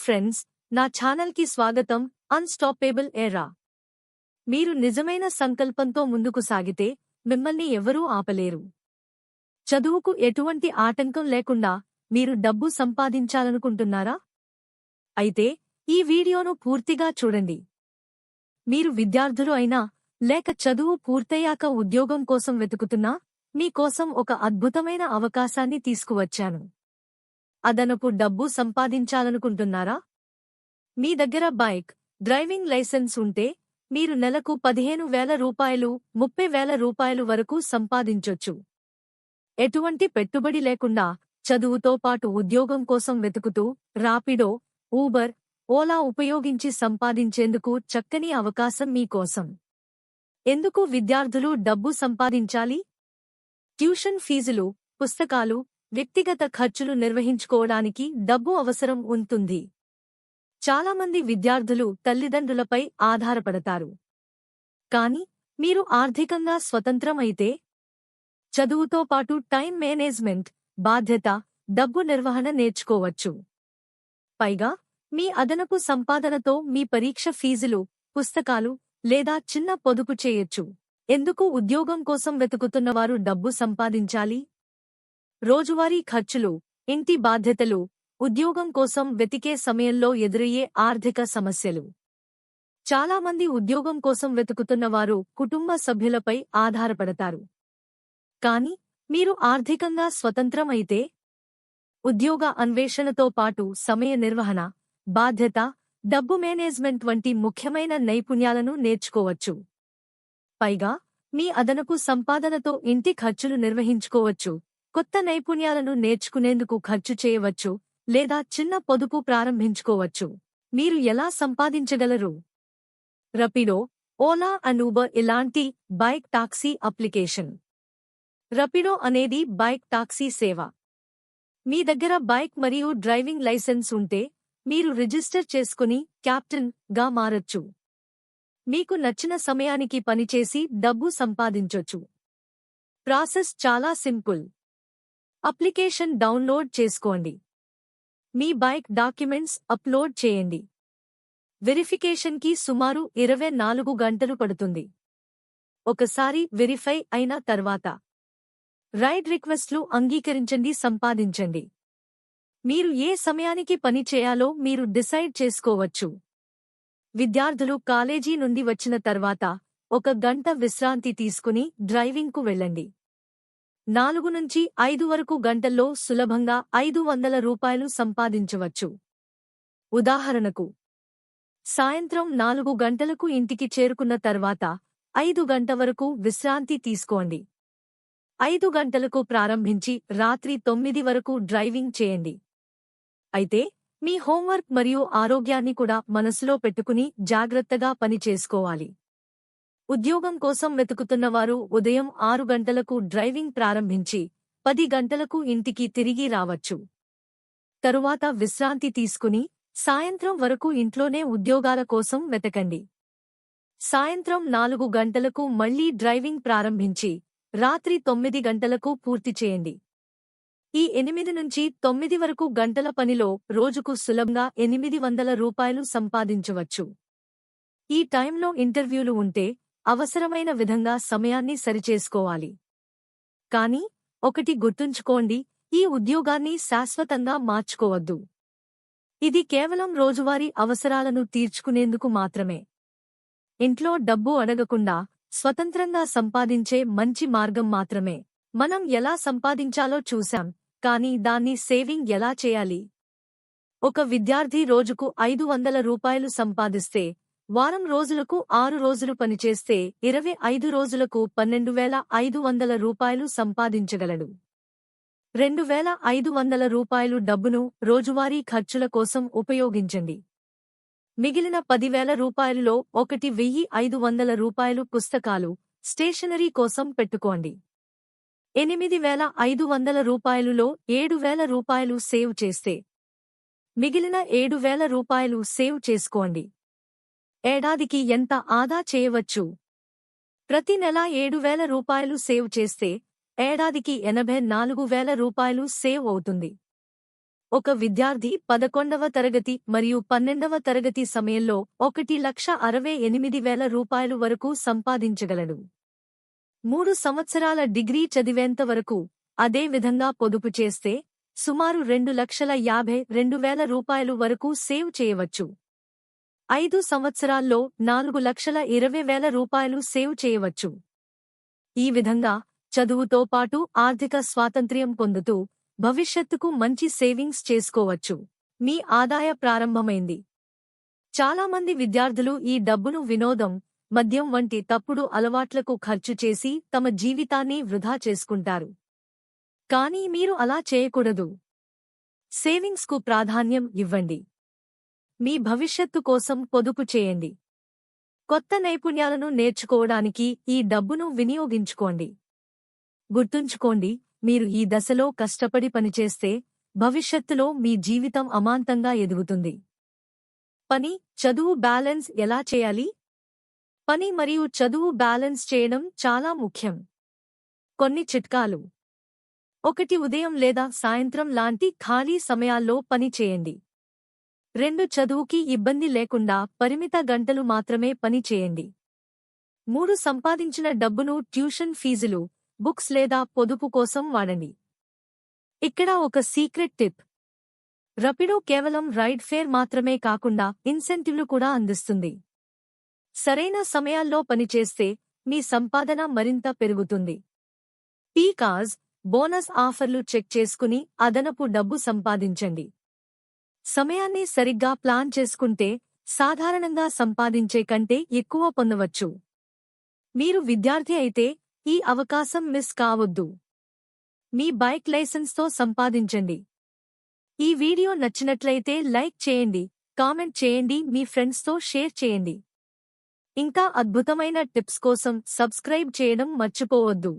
Friends, నా ఛానల్కి స్వాగతం. అన్స్టాపబుల్ ఎరా. మీరు నిజమైన సంకల్పంతో ముందుకు సాగితే మిమ్మల్ని ఎవరూ ఆపలేరు. చదువుకు ఎటువంటి ఆటంకం లేకుండా మీరు డబ్బు సంపాదించాలనుకుంటున్నారా? అయితే ఈ వీడియోను పూర్తిగా చూడండి. మీరు విద్యార్థులు అయినా లేక చదువు పూర్తయ్యాక ఉద్యోగం కోసం వెతుకుతున్నా మీకోసం ఒక అద్భుతమైన అవకాశాన్ని తీసుకువచ్చాను. అదనపు డబ్బు సంపాదించాలనుకుంటున్నారా? మీ దగ్గర బైక్ డ్రైవింగ్ లైసెన్స్ ఉంటే మీరు నెలకు 15,000 రూపాయలు 30,000 రూపాయలు వరకు సంపాదించొచ్చు. ఎటువంటి పెట్టుబడి లేకుండా చదువుతో పాటు ఉద్యోగం కోసం వెతుకుతూ రాపిడో, ఊబర్, ఓలా ఉపయోగించి సంపాదించేందుకు చక్కని అవకాశం మీకోసం. ఎందుకు విద్యార్థులు డబ్బు సంపాదించాలి? ట్యూషన్ ఫీజులు, పుస్తకాలు, వ్యక్తిగత ఖర్చులు నిర్వహించుకోవడానికి డబ్బు అవసరం ఉంటుంది. చాలామంది విద్యార్థులు తల్లిదండ్రులపై ఆధారపడతారు. కాని మీరు ఆర్థికంగా స్వతంత్రం అయితే చదువుతో పాటు టైం మేనేజ్మెంట్, బాధ్యత, డబ్బు నిర్వహణ నేర్చుకోవచ్చు. పైగా మీ అదనపు సంపాదనతో మీ పరీక్ష ఫీజులు, పుస్తకాలు లేదా చిన్న పొదుపు చేయొచ్చు. ఎందుకు ఉద్యోగం కోసం వెతుకుతున్నవారు డబ్బు సంపాదించాలి? రోజువారీ ఖర్చులు, ఇంటి బాధ్యతలు, ఉద్యోగం కోసం వెతికే సమయంలో ఎదురయ్యే ఆర్థిక సమస్యలు. చాలామంది ఉద్యోగం కోసం వెతుకుతున్నవారు కుటుంబ సభ్యులపై ఆధారపడతారు. కాని మీరు ఆర్థికంగా స్వతంత్రం అయితే ఉద్యోగ అన్వేషణతో పాటు సమయ నిర్వహణ, బాధ్యత, డబ్బు మేనేజ్మెంట్ వంటి ముఖ్యమైన నైపుణ్యాలను నేర్చుకోవచ్చు. పైగా మీ అదనపు సంపాదనతో ఇంటి ఖర్చులు నిర్వహించుకోవచ్చు, కొత్త నైపుణ్యాలను నేర్చుకునేందుకు ఖర్చు చేయవచ్చు లేదా చిన్న పొదుపు ప్రారంభించుకోవచ్చు. మీరు ఎలా సంపాదించగలరు? రపిడో, ఓలా అండ్ ఊబర్ ఇలాంటి బైక్ టాక్సీ అప్లికేషన్. రపిడో అనేది బైక్ టాక్సీ సేవ. మీ దగ్గర బైక్ మరియు డ్రైవింగ్ లైసెన్స్ ఉంటే మీరు రిజిస్టర్ చేసుకుని క్యాప్టెన్ గా మారొచ్చు. మీకు నచ్చిన సమయానికి పనిచేసి డబ్బు సంపాదించొచ్చు. ప్రాసెస్ చాలా సింపుల్. అప్లికేషన్ డౌన్లోడ్ చేసుకోండి. మీ బైక్ డాక్యుమెంట్స్ అప్లోడ్ చేయండి. వెరిఫికేషన్కి సుమారు 24 గంటలు పడుతుంది. ఒకసారి వెరిఫై అయిన తర్వాత రైడ్ రిక్వెస్ట్లు అంగీకరించండి, సంపాదించండి. మీరు ఏ సమయానికి పని చేయాలో మీరు డిసైడ్ చేసుకోవచ్చు. విద్యార్థులు కాలేజీ నుండి వచ్చిన తర్వాత 1 గంట విశ్రాంతి తీసుకుని డ్రైవింగ్కు వెళ్ళండి. 4 నుంచి 5 వరకు గంటల్లో సులభంగా 500 రూపాయలు సంపాదించవచ్చు. ఉదాహరణకు, సాయంత్రం 4 గంటలకు ఇంటికి చేరుకున్న తర్వాత 5 గంట వరకు విశ్రాంతి తీసుకోండి. 5 గంటలకు ప్రారంభించి రాత్రి 9 వరకు డ్రైవింగ్ చేయండి. అయితే మీ హోంవర్క్ మరియు ఆరోగ్యాన్ని కూడా మనసులో పెట్టుకుని జాగ్రత్తగా పని చేసుకోవాలి. ఉద్యోగం కోసం వెతుకుతున్నవారు ఉదయం 6 గంటలకు డ్రైవింగ్ ప్రారంభించి 10 గంటలకు ఇంటికి తిరిగి రావచ్చు. తరువాత విశ్రాంతి తీసుకుని సాయంత్రం వరకు ఇంట్లోనే ఉద్యోగాల కోసం వెతకండి. సాయంత్రం 4 గంటలకు మళ్లీ డ్రైవింగ్ ప్రారంభించి రాత్రి 9 గంటలకు పూర్తి చేయండి. ఈ 8 నుంచి 9 వరకు గంటల పనిలో రోజుకు సులభంగా 800 రూపాయలు సంపాదించవచ్చు. ఈ టైంలో ఇంటర్వ్యూలు ఉంటే అవసరమైన విధంగా సమయాన్ని సరిచేసుకోవాలి. కానీ ఒకటి గుర్తుంచుకోండి, ఈ ఉద్యోగాన్ని శాశ్వతంగా మార్చుకోవద్దు. ఇది కేవలం రోజువారీ అవసరాలను తీర్చుకునేందుకు మాత్రమే. ఇంట్లో డబ్బు అడగకుండా స్వతంత్రంగా సంపాదించే మంచి మార్గం మాత్రమే. మనం ఎలా సంపాదించాలో చూశాం, కానీ దాన్ని సేవింగ్ ఎలా చేయాలి? ఒక విద్యార్థి రోజుకు 500 రూపాయలు సంపాదిస్తే వారం రోజులకు 6 రోజులు పనిచేస్తే 25 రోజులకు 12,500 రూపాయలు సంపాదించగలడు. 2,500 రూపాయలు డబ్బును రోజువారీ ఖర్చుల కోసం ఉపయోగించండి. మిగిలిన 10,000 రూపాయలులో 1,500 రూపాయలు పుస్తకాలు, స్టేషనరీ కోసం పెట్టుకోండి. 8,500 రూపాయలులో 7,000 రూపాయలు సేవ్ చేస్తే మిగిలిన 7,000 రూపాయలు సేవ్ చేసుకోండి. ఏడాదికి ఎంత ఆదా చేయవచ్చు? ప్రతి నెల 7,000 రూపాయలు సేవ్ చేస్తే ఏడాదికి 84,000 రూపాయలు సేవ్ అవుతుంది. ఒక విద్యార్థి 11వ తరగతి మరియు 12వ తరగతి సమయంలో 1,68,000 రూపాయలు వరకు సంపాదించగలడు. 3 సంవత్సరాల డిగ్రీ చదివేంత వరకు అదే విధంగా పొదుపు చేస్తే సుమారు 2,52,000 రూపాయలు వరకు సేవ్ చేయవచ్చు. 5 సంవత్సరాల్లో 4,20,000 రూపాయలు సేవ్ చేయవచ్చు. ఈ విధంగా చదువుతో పాటు ఆర్థిక స్వాతంత్ర్యం పొందుతూ భవిష్యత్తుకు మంచి సేవింగ్స్ చేసుకోవచ్చు. మీ ఆదాయ ప్రారంభమైంది. చాలామంది విద్యార్థులు ఈ డబ్బును వినోదం, మద్యం వంటి తప్పుడు అలవాట్లకు ఖర్చు చేసి తమ జీవితాన్ని వృధా చేసుకుంటారు. కానీ మీరు అలా చేయకూడదు. సేవింగ్స్కు ప్రాధాన్యం ఇవ్వండి. మీ భవిష్యత్తు కోసం పొదుపు చేయండి. కొత్త నైపుణ్యాలను నేర్చుకోవడానికి ఈ డబ్బును వినియోగించుకోండి. గుర్తుంచుకోండి, మీరు ఈ దశలో కష్టపడి పనిచేస్తే భవిష్యత్తులో మీ జీవితం అమాంతంగా ఎదుగుతుంది. పని, చదువు బ్యాలెన్స్ ఎలా చేయాలి? పని మరియు చదువు బ్యాలెన్స్ చేయడం చాలా ముఖ్యం. కొన్ని చిట్కాలు. 1. ఉదయం లేదా సాయంత్రం లాంటి ఖాళీ సమయాల్లో పని చేయండి. 2. చదువుకి ఇబ్బంది లేకుండా పరిమిత గంటలు మాత్రమే పని చేయండి. 3. సంపాదించిన డబ్బును ట్యూషన్ ఫీజులు, బుక్స్ లేదా పొదుపు కోసం వాడండి. ఇక్కడ ఒక సీక్రెట్ టిప్. రపిడో కేవలం రైడ్ ఫేర్ మాత్రమే కాకుండా ఇన్సెంటివ్లు కూడా అందిస్తుంది. సరైన సమయాల్లో పనిచేస్తే మీ సంపాదన మరింత పెరుగుతుంది. పీకాజ్, బోనస్ ఆఫర్లు చెక్ చేసుకుని అదనపు డబ్బు సంపాదించండి. సమయాన్ని సరిగ్గా ప్లాన్ చేసుకుంటే సాధారణంగా సంపాదించే కంటే ఎక్కువ పొందవచ్చు. మీరు విద్యార్థి అయితే ఈ అవకాశం మిస్ కావద్దు. మీ బైక్ లైసెన్స్తో సంపాదించండి. ఈ వీడియో నచ్చినట్లయితే లైక్ చేయండి, కామెంట్ చేయండి, మీ ఫ్రెండ్స్తో షేర్ చేయండి. ఇంకా అద్భుతమైన టిప్స్ కోసం సబ్స్క్రైబ్ చేయడం మర్చిపోవద్దు.